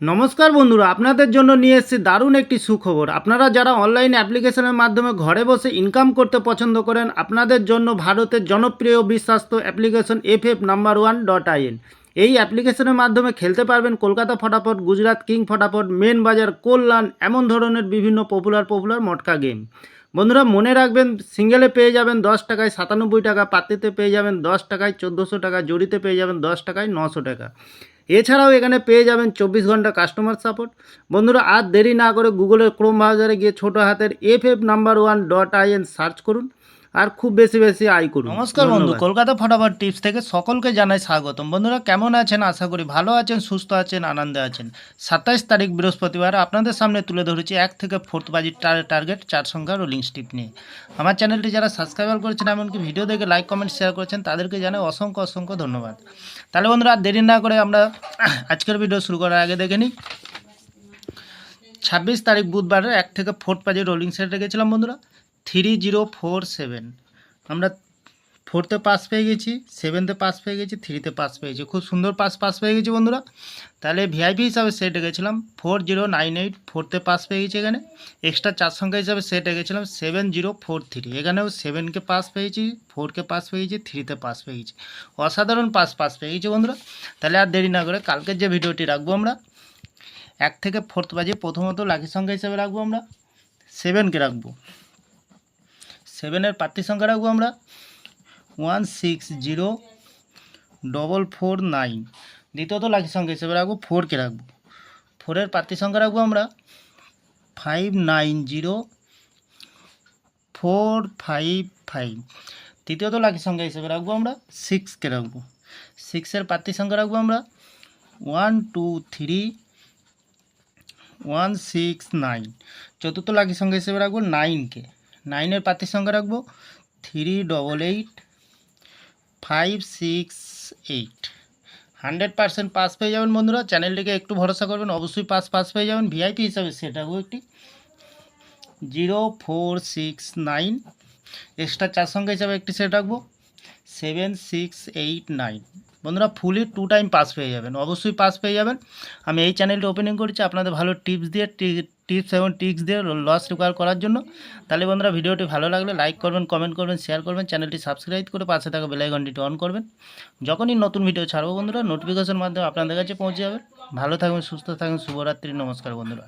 নমস্কার বন্ধুরা, আপনাদের জন্য নিয়ে এসেছি দারুণ একটি সুখবর। আপনারা যারা অনলাইন অ্যাপ্লিকেশনের মাধ্যমে ঘরে বসে ইনকাম করতে পছন্দ করেন, আপনাদের জন্য ভারতের জনপ্রিয় বিশ্বস্ত অ্যাপ্লিকেশন FF1.in। এই অ্যাপ্লিকেশনের মাধ্যমে খেলতে পারবেন কলকাতা ফটাফট, গুজরাট কিং ফটাফট, মেন বাজার, কল্যাণ, এমন ধরনের বিভিন্ন পপুলার মটকা গেম। বন্ধুরা মনে রাখবেন, সিঙ্গেলে পেয়ে যাবেন 10 টাকায় 97 টাকা, পাতিতে পেয়ে যাবেন 10 টাকায় 1400 টাকা, জড়িতে পেয়ে যাবেন 10 টাকায় 900 টাকা। এছাড়াও এখানে পেয়ে যাবেন 24 ঘন্টা কাস্টমার সাপোর্ট। বন্ধুরা আর দেরি না করে গুগলের ক্রোম ব্রাউজারে গিয়ে ছোটো হাতের FF1.in সার্চ করুন আর খুব বেশি আয় করুন। নমস্কার বন্ধু, কলকাতা ফটাফট টিপস থেকে সকলকে জানাই স্বাগতম। বন্ধুরা কেমন আছেন? আশা করি ভালো আছেন, সুস্থ আছেন, আনন্দে আছেন। 27 তারিখ বৃহস্পতিবার আপনাদের সামনে তুলে ধরেছি 1 থেকে 4th বাজির টার্গেট 4 সংখ্যা রোলিং স্টিপ নিয়ে। আমার চ্যানেলটি যারা সাবস্ক্রাইব করেছেন, এমনকি ভিডিও দেখে লাইক কমেন্ট শেয়ার করেছেন, তাদেরকে জানাই অসংখ্য ধন্যবাদ। তাহলে বন্ধুরা আর দেরি না করে আমরা আজকের ভিডিও শুরু করার আগে দেখে নিই 26 তারিখ বুধবার 1 থেকে 4th বাজির রোলিং সেট রেখেছিলাম বন্ধুরা 3047। আমরা 4তে পাস পেয়ে গেছি, 7তে পাস পেয়ে গেছি, 3তে পাস পেয়েছি, খুব সুন্দর পাস পেয়ে গেছি বন্ধুরা। তাহলে ভিআইপি হিসাবে সেট রেখেছিলাম 4098, 4তে পাস পেয়ে গেছি। এখানে এক্সট্রা 4 সংখ্যা হিসাবে সেট রেখেছিলাম 7043, এখানেও 7কে পাস পেয়েছি, 4কে পাস পেয়ে গেছি, 3তে পাস পেয়ে গেছি। অসাধারণ পাস পেয়ে গেছি বন্ধুরা। তাহলে আর দেরি না করে কালকের যে ভিডিওটি রাখবো আমরা 1 থেকে 4th বাজে, প্রথমত লাকি সংখ্যা হিসাবে রাখবো আমরা 7কে রাখবো। 7-এর প্রার্থী সংখ্যা রাখবো আমরা 160449। দ্বিতীয়ত লাকি সংখ্যা হিসেবে রাখবো 4কে রাখবো। 4-এর প্রার্থী সংখ্যা রাখবো আমরা 590455। তৃতীয়ত লাকি সংখ্যা হিসেবে রাখবো আমরা 6কে রাখবো। 6-এর প্রার্থী সংখ্যা রাখবো আমরা 123169। চতুর্থ লাকি সংখ্যা হিসেবে রাখবো 9কে। 9-এর প্রার্থী সংখ্যা রাখবো 388568। 100% পাস পেয়ে যাবেন বন্ধুরা। চ্যানেলটিকে একটু ভরসা করবেন, অবশ্যই পাস পেয়ে যাবেন। ভিআইপি হিসাবে সেট রাখবো একটি 0469। এক্সট্রা 4 সংখ্যা হিসাবে একটি সেট রাখবো 7689। বন্ধুরা ফুলি 2 টাইম পাস পেয়ে যাবেন, অবশ্যই পাস পেয়ে যাবেন। আমি এই চ্যানেলটি ওপেনিং করেছি আপনাদের ভালো টিপস এবং ট্রিক্স দিয়ে লস রিকভার করার জন্য। তাহলে বন্ধুরা ভিডিওটি ভালো লাগলে লাইক করবেন, কমেন্ট করবেন, শেয়ার করবেন, চ্যানেলটি সাবস্ক্রাইব করে পাশে থাকা বেল আইকনটি অন করবেন। যখনই নতুন ভিডিও ছাড়বো বন্ধুরা নোটিফিকেশন মাধ্যমে আপনাদের কাছে পৌঁছে যাবে। ভালো থাকবেন, সুস্থ থাকবেন, শুভরাত্রি, নমস্কার বন্ধুরা।